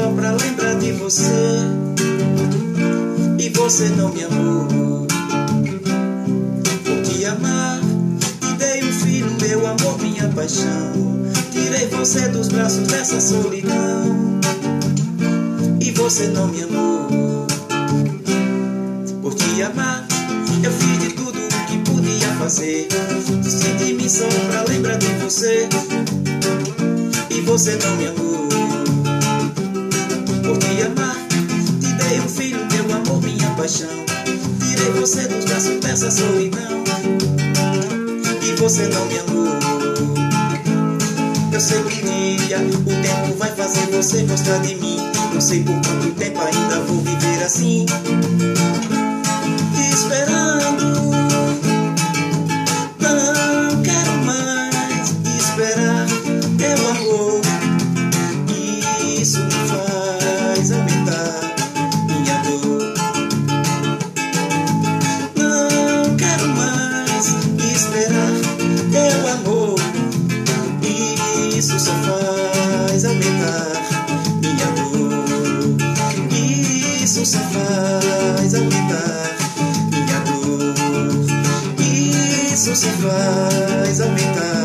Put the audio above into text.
só pra lembrar de você, e você não me amou. Por te amar, te dei um filho, meu amor, minha paixão. Tirei você dos braços dessa solidão, e você não me amou. Por te amar, eu fiz de tudo o que podia fazer. Esqueci de mim só pra lembrar de você, e você não me amou. Por te amar, te dei um filho, meu amor, minha paixão. Tirei você dos braços dessa solidão, e você não me amou. Eu sei que um dia o tempo vai fazer você gostar de mim. Não sei por quanto tempo ainda vou viver assim, te esperando. Não quero mais esperar teu amor, isso me faz aumentar minha dor. Não quero mais esperar teu amor, isso só faz aumentar minha dor. Isso só faz aumentar minha dor. Isso só faz aumentar